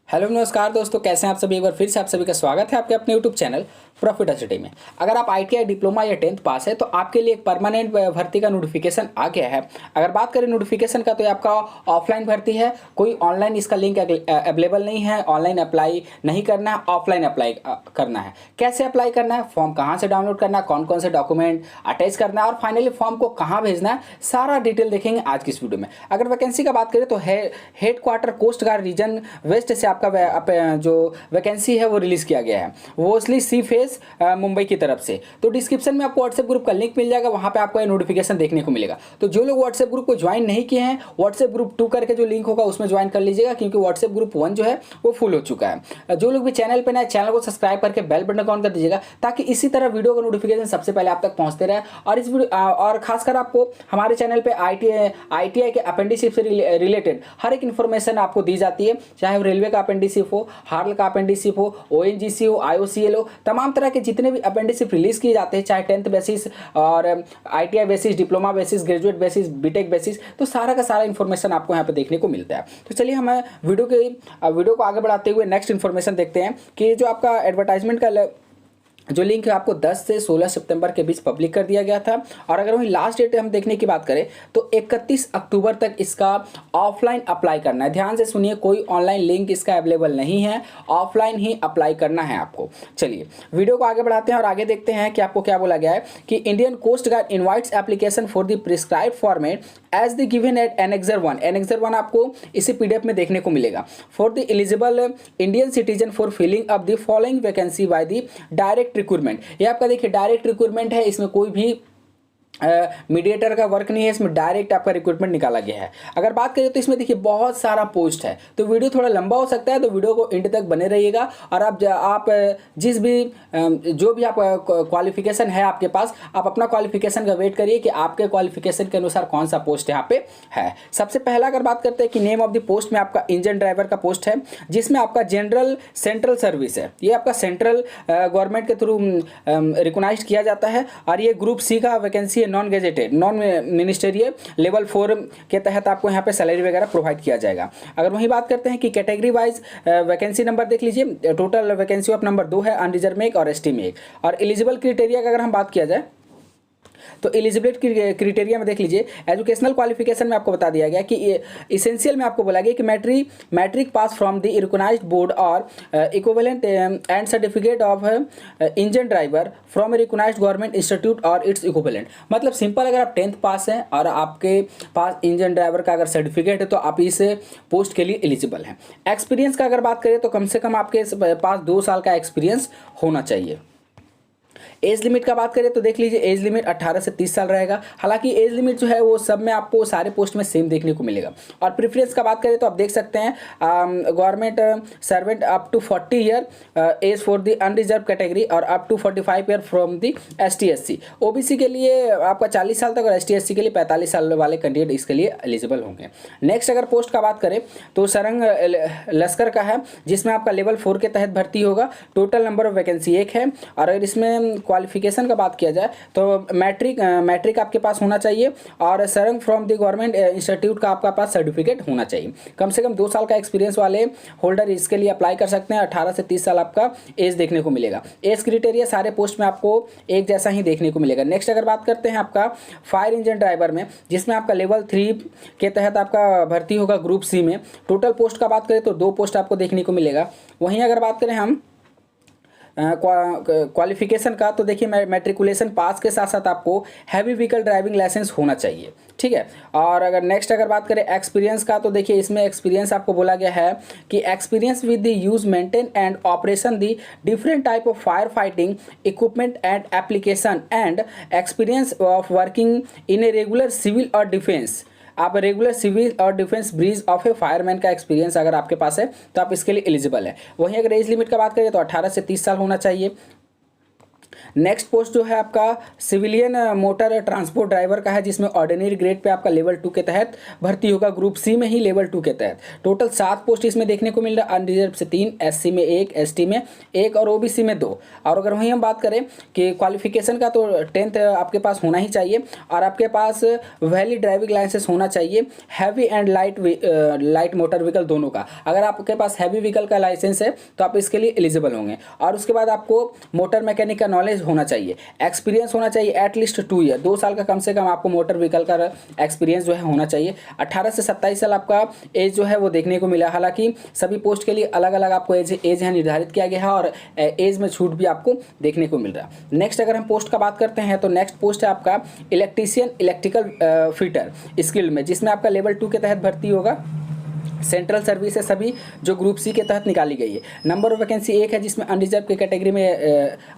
Hello नमस्कार दोस्तों, कैसे हैं आप सभी। एक बार फिर से आप सभी का स्वागत है आपके अपने यूट्यूब चैनल प्रॉफिट एचडी में। अगर आप आईटीआई डिप्लोमा या 10th पास है तो आपके लिए एक परमानेंट भर्ती का नोटिफिकेशन आ गया है। अगर बात करें नोटिफिकेशन का तो ये आपका ऑफलाइन भर्ती है, कोई ऑनलाइन इसका लिंक अवेलेबल नहीं है। ऑनलाइन अप्लाई नहीं करना है, ऑफलाइन अप्लाई करना है। कैसे अप्लाई करना है, फॉर्म कहाँ से डाउनलोड करना है, कौन कौन से डॉक्यूमेंट अटैच करना है और फाइनली फॉर्म को कहाँ भेजना है, सारा डिटेल देखेंगे आज की इस वीडियो में। अगर वैकेंसी का बात करें तो head quarter coast guard region west से आपका जो वैकेंसी है वो रिलीज किया गया है, मोस्टली सी फेस मुंबई की तरफ से। तो डिस्क्रिप्शन में आपको व्हाट्सएप ग्रुप का लिंक मिल जाएगा, वहां पे आपको ये नोटिफिकेशन देखने को मिलेगा। तो जो लोग व्हाट्सएप ग्रुप को ज्वाइन नहीं किए हैं, व्हाट्सएप ग्रुप 2 करके जो लिंक होगा उसमें ज्वाइन कर लीजिएगा, क्योंकि व्हाट्सएप ग्रुप 1 जो है वो फुल हो चुका है। जो लोग भी चैनल पर नए, चैनल को सब्सक्राइब करके बेल बटन को ऑन कर दीजिएगा, ताकि इसी तरह वीडियो का नोटिफिकेशन सबसे पहले आप तक पहुंचते रहे। और इस वीडियो और खासकर आपको हमारे चैनल पे आईटीआई के अपेंडिसिप से रिलेटेड हर एक इन्फॉर्मेशन आपको दी जाती है, चाहे वो रेलवे का अपेंडिसिप हो, हार्ल का अपेंडिसिप हो, ओएनजीसी हो, आईओसीएल हो, तमाम तरह के जितने भी अपेंडिसिप रिलीज किए जाते हैं, चाहे 10th बेसिस और ITI basis, diploma basis, graduate basis, BTech basis, तो सारा का सारा इन्फॉर्मेशन आपको यहाँ पे देखने को मिलता है। तो चलिए हम वीडियो को आगे बढ़ाते हुए नेक्स्ट इन्फॉर्मेशन देखते हैं कि जो आपका एडवर्टाइजमेंट का जो लिंक है आपको 10 से 16 सितंबर के बीच पब्लिक कर दिया गया था। और अगर वही लास्ट डेट हम देखने की बात करें तो 31 अक्टूबर तक इसका ऑफलाइन अप्लाई करना है। ध्यान से सुनिए, कोई ऑनलाइन लिंक इसका अवेलेबल नहीं है, ऑफलाइन ही अप्लाई करना है आपको। चलिए वीडियो को आगे बढ़ाते हैं और आगे देखते हैं कि आपको क्या बोला गया है कि Indian coast guard invites application for the prescribe format as the given at annexure 1। Annexure 1 आपको इसी पीडीएफ में देखने को मिलेगा। For the eligible Indian citizen for filling up the following vacancy by the direct recruitment. ये आपका देखिए direct recruitment है, इसमें कोई भी मीडिएटर का वर्क नहीं है, इसमें डायरेक्ट आपका रिक्रूटमेंट निकाला गया है। अगर बात करें तो इसमें देखिए बहुत सारा पोस्ट है, तो वीडियो थोड़ा लंबा हो सकता है, तो वीडियो को एंड तक बने रहिएगा। और आप जिस भी जो भी आप क्वालिफिकेशन है आपके पास, आप अपना क्वालिफिकेशन का वेट करिए कि आपके क्वालिफिकेशन के अनुसार कौन सा पोस्ट यहाँ पे है। सबसे पहला अगर बात करते हैं कि नेम ऑफ द पोस्ट में आपका इंजन ड्राइवर का पोस्ट है, जिसमें आपका जनरल सेंट्रल सर्विस है। ये आपका सेंट्रल गवर्नमेंट के थ्रू रिकॉग्नाइज किया जाता है। और ये ग्रुप सी का vacancy non gazetted, non ministerial level 4 के तहत आपको यहाँ पे सैलरी वगैरह प्रोवाइड किया जाएगा। अगर वही बात करते हैं कि कैटेगरी वाइज वैकेंसी नंबर देख लीजिए, टोटल वैकेंसी ऑफ नंबर 2 है, अनरिजर्व में एक और एसटी में एक। और एलिजिबल क्राइटेरिया का अगर हम बात किया जाए तो एलिजिबिलिटी क्राइटेरिया में देख लीजिए, एजुकेशनल क्वालिफिकेशन में आपको बता दिया गया कि इसेंशियल में आपको बोला गया कि matric pass from the recognised board और equivalent and certificate of engine driver from a recognised government institute और इट्स इक्विवेलेंट। मतलब सिंपल, अगर आप 10th पास हैं और आपके पास इंजन ड्राइवर का अगर सर्टिफिकेट है तो आप इस पोस्ट के लिए एलिजिबल हैं। एक्सपीरियंस का अगर बात करें तो कम से कम आपके पास 2 साल का एक्सपीरियंस होना चाहिए। एज लिमिट का बात करें तो देख लीजिए, एज लिमिट 18 से 30 साल रहेगा। हालांकि एज लिमिट जो है वो सब में आपको सारे पोस्ट में सेम देखने को मिलेगा। और प्रेफरेंस का बात करें तो आप देख सकते हैं government servant up to 40 year age for the unreserved category और up to 45 year from the ST/SC। OBC के लिए आपका 40 साल तक और ST/SC के लिए 45 साल वाले कैंडिडेट इसके लिए एलिजिबल होंगे। नेक्स्ट अगर पोस्ट का बात करें तो सरंग लश्कर का है, जिसमें आपका लेवल 4 के तहत भर्ती होगा। टोटल नंबर ऑफ वैकेंसी 1 है। और अगर इसमें क्वालिफिकेशन का बात किया जाए तो मैट्रिक आपके पास होना चाहिए और सरंग फ्रॉम द गवर्नमेंट इंस्टीट्यूट का आपका पास सर्टिफिकेट होना चाहिए। कम से कम 2 साल का एक्सपीरियंस वाले होल्डर इसके लिए अप्लाई कर सकते हैं। 18 से 30 साल आपका एज देखने को मिलेगा। एज क्राइटेरिया सारे पोस्ट में आपको एक जैसा ही देखने को मिलेगा। नेक्स्ट अगर बात करते हैं आपका फायर इंजन ड्राइवर में, जिसमें आपका लेवल 3 के तहत आपका भर्ती होगा ग्रुप सी में। टोटल पोस्ट का बात करें तो 2 पोस्ट आपको देखने को मिलेगा। वहीं अगर बात करें हम क्वालिफिकेशन का तो देखिए मैट्रिकुलेशन पास के साथ साथ आपको हैवी व्हीकल ड्राइविंग लाइसेंस होना चाहिए, ठीक है। और अगर नेक्स्ट अगर बात करें एक्सपीरियंस का तो देखिए इसमें एक्सपीरियंस आपको बोला गया है कि experience with the use maintain and operation the different type of fire fighting equipment and application and experience of working in a regular civil और डिफेंस। आप रेगुलर सिविल और defence breeze of a fireman का experience अगर आपके पास है तो आप इसके लिए एलिजिबल है। वहीं अगर एज लिमिट का बात करें तो 18 से 30 साल होना चाहिए। नेक्स्ट पोस्ट जो है आपका सिविलियन मोटर ट्रांसपोर्ट ड्राइवर का है, जिसमें ऑर्डिनरी ग्रेड पे आपका लेवल 2 के तहत भर्ती होगा, ग्रुप सी में ही लेवल 2 के तहत। टोटल 7 पोस्ट इसमें देखने को मिल रहा है, अनरिजर्व से 3, एससी में 1, एसटी में 1 और ओबीसी में 2। और अगर वहीं हम बात करें कि क्वालिफिकेशन का, तो 10th आपके पास होना ही चाहिए और आपके पास वैलिड ड्राइविंग लाइसेंस होना चाहिए, heavy and light motor vehicle दोनों का। अगर आपके पास हैवी व्हीकल का लाइसेंस है तो आप इसके लिए एलिजिबल होंगे। और उसके बाद आपको मोटर मैकेनिक का नॉलेज होना चाहिए, एक्सपीरियंस होना चाहिए एटलीस्ट 2 ईयर, 2 साल का कम से कम आपको मोटर व्हीकल का एक्सपीरियंस जो है होना चाहिए। 18 से 27 साल आपका एज जो है वो देखने को मिला। हालांकि सभी पोस्ट के लिए अलग अलग आपको एज है निर्धारित किया गया है और एज में छूट भी आपको देखने को मिल रहा है। नेक्स्ट अगर हम पोस्ट का बात करते हैं तो नेक्स्ट पोस्ट है आपका इलेक्ट्रीशियन इलेक्ट्रिकल फिटर स्किल्ड में, जिसमें आपका लेवल 2 के तहत भर्ती होगा। सेंट्रल सर्विस है सभी जो ग्रुप सी के तहत निकाली गई है। नंबर ऑफ वैकेंसी 1 है, जिसमें अनरिजर्व की कैटेगरी में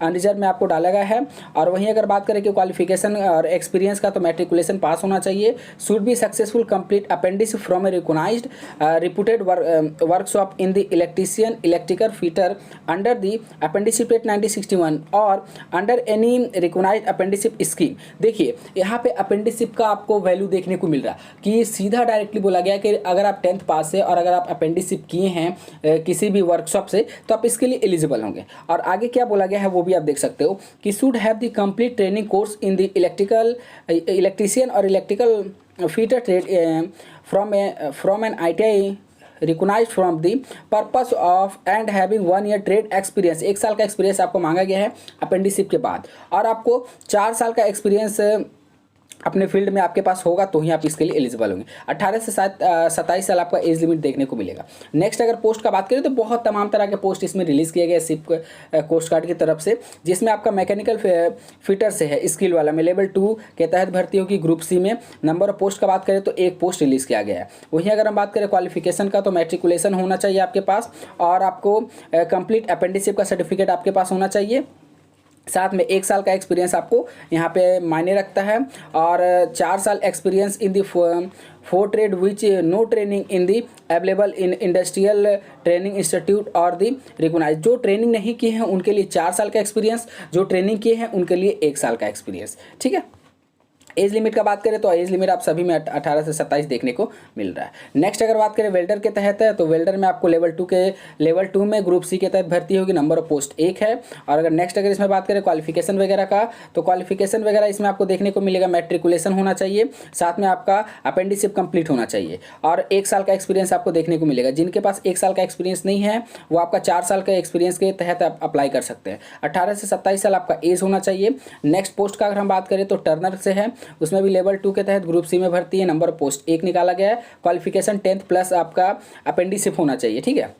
अनरिजर्व में आपको डाला गया है। और वहीं अगर बात करें कि क्वालिफिकेशन और एक्सपीरियंस का, तो मैट्रिकुलेशन पास होना चाहिए, should be successful complete appendix from a recognised reputed workshop in the electrician electrical fitter under the apprenticeship act 1961 और under any recognised apprenticeship scheme. देखिए यहाँ पे अपेंडिसिप का आपको वैल्यू देखने को मिल रहा कि सीधा डायरेक्टली बोला गया कि अगर आप 10th पास से और अगर आप अपेंडिसिप किए हैं किसी भी वर्कशॉप से तो आप इसके लिए एलिजिबल होंगे। और आगे क्या बोला गया है वो भी आप देख सकते हो कि should have the complete training course in the electrician और electrical fitter trade from an ITI recognise from the purpose of and having 1 year trade experience. 1 साल का एक्सपीरियंस आपको मांगा गया है अपेंडिसिप के बाद, और आपको 4 साल का एक्सपीरियंस अपने फील्ड में आपके पास होगा तो ही आप इसके लिए एलिजिबल होंगे। 18 से 27 साल आपका एज लिमिट देखने को मिलेगा। नेक्स्ट अगर पोस्ट का बात करें तो बहुत तमाम तरह के पोस्ट इसमें रिलीज़ किए गए सिप कोस्ट गार्ड की तरफ से, जिसमें आपका मैकेनिकल फिटर से है स्किल वाला में लेवल 2 के तहत भर्ती होगी ग्रुप सी में। नंबर ऑफ पोस्ट का बात करें तो 1 पोस्ट रिलीज़ किया गया है। वहीं अगर हम बात करें क्वालिफिकेशन का, तो मैट्रिकुलेशन होना चाहिए आपके पास और आपको कंप्लीट अपेंडिसिप का सर्टिफिकेट आपके पास होना चाहिए। साथ में 1 साल का एक्सपीरियंस आपको यहाँ पे मायने रखता है और 4 साल experience in the 4 trade which no training in the available in industrial training institute और दी रिकॉग्नाइज। जो ट्रेनिंग नहीं किए हैं उनके लिए 4 साल का एक्सपीरियंस, जो ट्रेनिंग किए हैं उनके लिए 1 साल का एक्सपीरियंस। ठीक है। एज लिमिट का बात करें तो एज लिमिट आप सभी में 18 से 27 देखने को मिल रहा है। नेक्स्ट अगर बात करें वेल्डर के तहत है, तो वेल्डर में आपको लेवल 2 में ग्रुप सी के तहत भर्ती होगी। नंबर ऑफ पोस्ट 1 है। और अगर नेक्स्ट अगर इसमें बात करें क्वालिफिकेशन वगैरह का, तो क्वालिफिकेशन वगैरह इसमें आपको देखने को मिलेगा मैट्रिकुलेशन होना चाहिए, साथ में आपका अपेंडिसिप कंप्लीट होना चाहिए और 1 साल का एक्सपीरियंस आपको देखने को मिलेगा। जिनके पास 1 साल का एक्सपीरियंस नहीं है वो आपका 4 साल का एक्सपीरियंस के तहत आप अप्लाई कर सकते हैं। 18 से 27 साल आपका एज होना चाहिए। नेक्स्ट पोस्ट का अगर हम बात करें तो टर्नर से है, उसमें भी लेवल 2 के तहत ग्रुप सी में भर्ती है। नंबर ऑफ पोस्ट 1 निकाला गया है। क्वालिफिकेशन 10th प्लस आपका अपेंडिसिप होना चाहिए। ठीक है,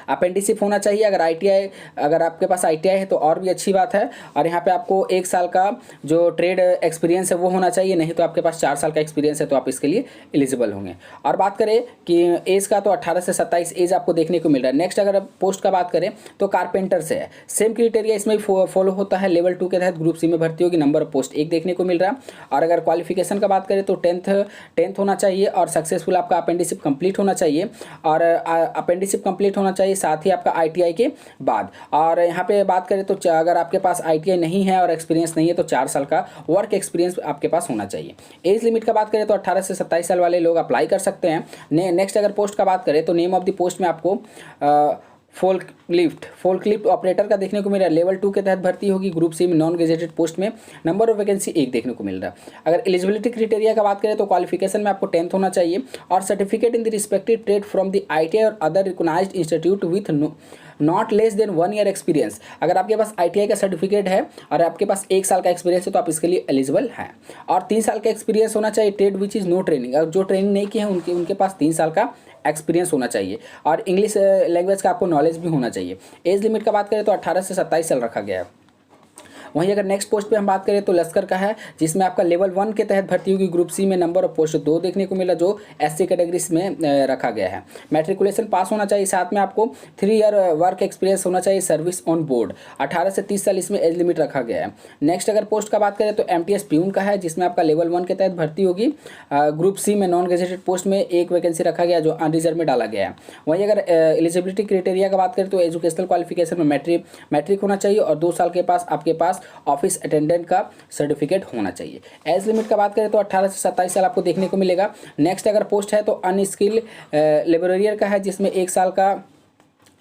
अपेंडिसिप होना चाहिए। अगर आपके पास ITI है तो और भी अच्छी बात है। और यहाँ पे आपको 1 साल का जो ट्रेड एक्सपीरियंस है वो होना चाहिए, नहीं तो आपके पास 4 साल का एक्सपीरियंस है तो आप इसके लिए एलिजिबल होंगे। और बात करें कि एज का, तो 18 से 27 एज आपको देखने को मिल रहा है। नेक्स्ट अगर पोस्ट का बात करें तो कारपेंटर से है, सेम क्राइटेरिया इसमें फॉलो होता है। लेवल 2 के तहत ग्रुप सी में भर्ती होगी। नंबर ऑफ पोस्ट 1 देखने को मिल रहा है। और अगर क्वालिफिकेशन का बात करें तो 10th होना चाहिए और सक्सेसफुल आपका अपेंडिसिप कंप्लीट होना चाहिए और अपेंडिसिप कंप्लीट होना चाहिए साथ ही आपका ITI के बाद। और यहाँ पे बात करें तो अगर आपके पास ITI नहीं है और एक्सपीरियंस नहीं है तो 4 साल का वर्क एक्सपीरियंस आपके पास होना चाहिए। एज लिमिट का बात करें तो 18 से 27 साल वाले लोग अप्लाई कर सकते हैं। नेक्स्ट अगर पोस्ट का बात करें तो नेम ऑफ द पोस्ट में आपको फोल्कलिफ्ट ऑपरेटर का देखने को मिल रहा है। लेवल 2 के तहत भर्ती होगी ग्रुप सी में नॉन गेजेटेड पोस्ट में। नंबर ऑफ वैकेंसी 1 देखने को मिल रहा है। अगर एलिजिबिलिटी क्राइटेरिया का बात करें तो क्वालिफिकेशन में आपको 10th होना चाहिए और certificate in the respective trade from the ITI और other recognised institute with not less than 1 year experience. अगर आपके पास ITI का सर्टिफिकेट है और आपके पास 1 साल का एक्सपीरियंस है तो आप इसके लिए एलिजिबल हैं। और 3 साल का एक्सपीरियंस होना चाहिए trade which is no training. और जो ट्रेनिंग नहीं की है उनके पास 3 साल का एक्सपीरियंस होना चाहिए और इंग्लिश लैंग्वेज का आपको नॉलेज भी होना चाहिए। एज लिमिट का बात करें तो 18 से 27 साल रखा गया है। वहीं अगर नेक्स्ट पोस्ट पे हम बात करें तो लश्कर का है, जिसमें आपका लेवल 1 के तहत भर्ती होगी। ग्रुप सी में नंबर ऑफ पोस्ट 2 देखने को मिला, जो SC कैटेगरीज में रखा गया है। मैट्रिकुलेशन पास होना चाहिए, साथ में आपको 3 ईयर वर्क एक्सपीरियंस होना चाहिए, सर्विस ऑन बोर्ड। 18 से 30 साल इसमें एज लिमिट रखा गया है। नेक्स्ट अगर पोस्ट का बात करें तो MTS प्यून का है, जिसमें आपका लेवल 1 के तहत भर्ती होगी। ग्रुप सी में नॉन गेजेटेड पोस्ट में एक वैकेंसी रखा गया, जो अनरिजर्व में डाला गया है। वहीं अगर एलिजिबिलिटी क्राइटेरिया का बात करें तो एजुकेशनल क्वालिफिकेशन में मैट्रिक होना चाहिए और 2 साल के पास आपके पास ऑफिस अटेंडेंट का सर्टिफिकेट होना चाहिए। एज लिमिट का बात करें तो 18 से 27 साल आपको देखने को मिलेगा। नेक्स्ट अगर पोस्ट है तो अनस्किल्ड लेबोरियर का है, जिसमें 1 साल का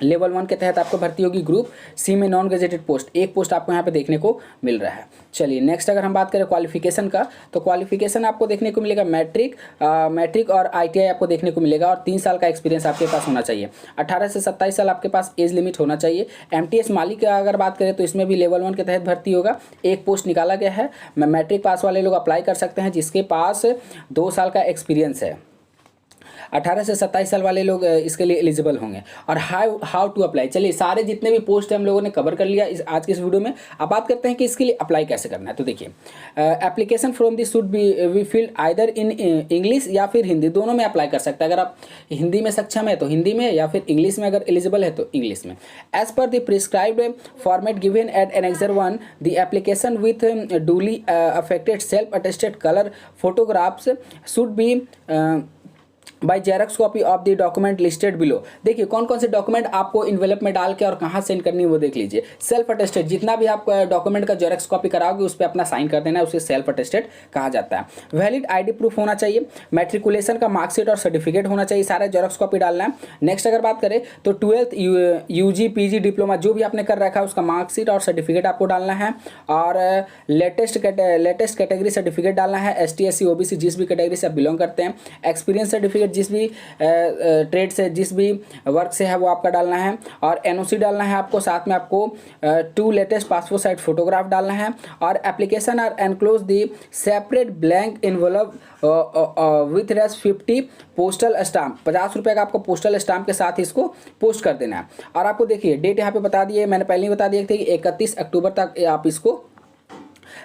लेवल 1 के तहत आपको भर्ती होगी। ग्रुप सी में नॉन गेजेटेड पोस्ट, एक पोस्ट आपको यहाँ पे देखने को मिल रहा है। चलिए नेक्स्ट अगर हम बात करें क्वालिफिकेशन का, तो क्वालिफिकेशन आपको देखने को मिलेगा मैट्रिक और ITI आपको देखने को मिलेगा, और 3 साल का एक्सपीरियंस आपके पास होना चाहिए। 18 से 27 साल आपके पास एज लिमिट होना चाहिए। MTS माली का अगर बात करें तो इसमें भी लेवल 1 के तहत भर्ती होगा, एक पोस्ट निकाला गया है। मैट्रिक पास वाले लोग अप्लाई कर सकते हैं, जिसके पास 2 साल का एक्सपीरियंस है। 18 से 27 साल वाले लोग इसके लिए एलिजिबल होंगे। और हाउ टू अप्लाई, चलिए सारे जितने भी पोस्ट हम लोगों ने कवर कर लिया आज की इस वीडियो में। अब बात करते हैं कि इसके लिए अप्लाई कैसे करना है। तो देखिए, application from this should be field either in English या फिर हिंदी, दोनों में अप्लाई कर सकते हैं। अगर आप हिंदी में सक्षम है तो हिंदी में, या फिर इंग्लिश में अगर एलिजिबल है तो इंग्लिश में। As per the prescribed format given at annexure 1, the application with duly affected self attested colour photographs should be by xerox copy of the document listed below. देखिए कौन कौन से डॉक्यूमेंट आपको इन्वेलप में डाल के और कहाँ सेंड करनी है वो देख लीजिए। सेल्फ अटेस्टेड, जितना भी आप डॉक्यूमेंट का जेरक्स कॉपी कराओगे उस पर अपना साइन कर देना है, उसे सेल्फ अटेस्टेड कहा जाता है। वैलिड ID प्रूफ होना चाहिए, मैट्रिकुलेशन का मार्कशीट और सर्टिफिकेट होना चाहिए, सारा जेरक्स कॉपी डालना है। नेक्स्ट अगर बात करें तो 12th UG PG डिप्लोमा जो भी आपने कर रखा है उसका मार्कशीट और सर्टिफिकेट आपको डालना है, और लेटेस्ट कैटेगरी सर्टिफिकेट डालना है। ST SC OBC जिस भी कैटेगरी से आप बिलोंग करते हैं। एक्सपीरियंस सर्टिफिकेट जिस भी ट्रेड से, जिस भी वर्क से है वो आपका डालना है, और NOC डालना है आपको। साथ में आपको 2 लेटेस्ट पासपोर्ट साइज फोटोग्राफ डालना है, और application are enclose the separate blank envelope with Rs 50 postal stamp, 50 रुपये का आपको पोस्टल स्टाम्प के साथ इसको पोस्ट कर देना है। और आपको देखिए डेट यहाँ पे बता दिए, मैंने पहले ही बता दिया था कि 31 अक्टूबर तक आप इसको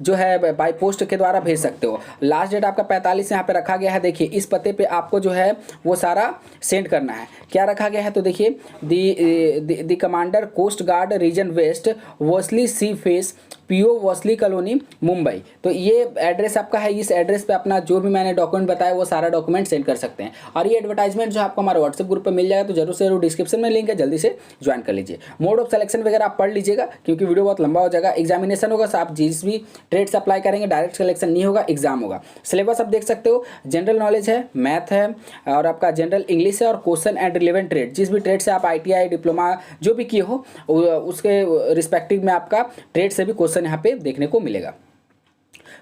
जो है बाई पोस्ट के द्वारा भेज सकते हो। लास्ट डेट आपका 45 यहाँ पे रखा गया है। देखिए इस पते पे आपको जो है वो सारा सेंड करना है। क्या रखा गया है तो देखिए, the commander coast guard region west, Worli sea face, PO Worli colony Mumbai. तो ये एड्रेस आपका है, इस एड्रेस पे अपना जो भी मैंने डॉक्यूमेंट बताया वो सारा डॉक्यूमेंट सेंड कर सकते हैं। और ये एडवर्टाइजमेंट जो आपको हमारे व्हाट्सएप ग्रुप पे मिल जाएगा, तो जरूर से जरूर डिस्क्रिप्शन में लिंक है, जल्दी से ज्वाइन कर लीजिए। मोड ऑफ सिलेक्शन वगैरह आप पढ़ लीजिएगा क्योंकि वीडियो बहुत लंबा हो जाएगा। एग्जामिनेशन होगा, आप जिस भी ट्रेड से अप्लाई करेंगे डायरेक्ट सिलेक्शन नहीं होगा, एग्जाम होगा। सिलेबस आप देख सकते हो, जनरल नॉलेज है, मैथ है, और आपका जनरल इंग्लिश है, और क्वेश्चन एंड रिलेवेंट ट्रेड, जिस भी ट्रेड से आप ITI डिप्लोमा जो भी किए हो उसके रिस्पेक्टिव में आपका ट्रेड से भी क्वेश्चन यहाँ पे देखने को मिलेगा।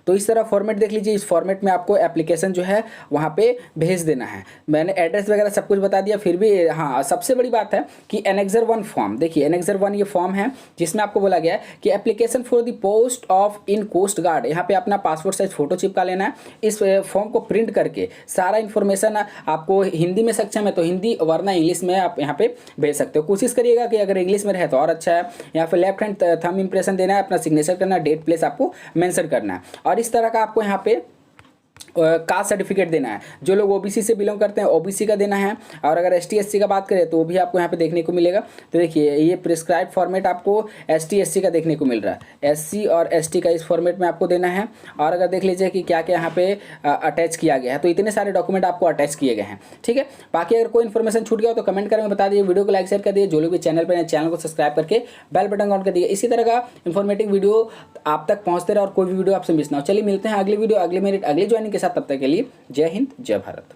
तो इस तरह फॉर्मेट देख लीजिए, इस फॉर्मेट में आपको एप्लीकेशन जो है वहाँ पे भेज देना है। मैंने एड्रेस वगैरह सब कुछ बता दिया, फिर भी हाँ सबसे बड़ी बात है कि एनेक्सर 1 फॉर्म, देखिए एनेक्सर 1 ये फॉर्म है जिसमें आपको बोला गया है कि application for the post of in coast guard, यहाँ पे अपना पासपोर्ट साइज फोटो चिपका लेना है। इस फॉर्म को प्रिंट करके सारा इन्फॉर्मेशन आपको हिंदी में सक्षम है तो हिंदी, वरना इंग्लिश में आप यहाँ पे भेज सकते हो। कोशिश करिएगा कि अगर इंग्लिश में रहे तो और अच्छा है। यहाँ पे लेफ्ट हैंड थंब इंप्रेशन देना है, अपना सिग्नेचर करना है, डेट प्लेस आपको मेंशन करना है, और इस तरह का आपको यहाँ पे कास्ट सर्टिफिकेट देना है। जो लोग OBC से बिलोंग करते हैं OBC का देना है, और अगर ST SC का बात करें तो वो भी आपको यहाँ पे देखने को मिलेगा। तो देखिए ये प्रिस्क्राइब फॉर्मेट आपको ST SC का देखने को मिल रहा है, SC और ST का इस फॉर्मेट में आपको देना है। और अगर देख लीजिए कि क्या क्या यहाँ पे अटैच किया गया है, तो इतने सारे डॉक्यूमेंट आपको अटैच किए गए हैं। ठीक है, बाकी अगर कोई इन्फॉर्मेशन छूट गया हो तो कमेंट करके बता दीजिए, वीडियो को लाइक शेयर कर दिए। जो लोग भी चैनल पर चैनल को सब्सक्राइब करके बेल बटन ऑन कर दिए, इसी तरह का इन्फॉर्मेटिव वीडियो आप तक पहुँचते रहे और कोई भी वीडियो आपसे मिस ना हो। चलिए मिलते हैं अगली वीडियो, अगले मिनट, अगली ज्वाइनिंग के साथ। तब तक के लिए जय हिंद, जय भारत।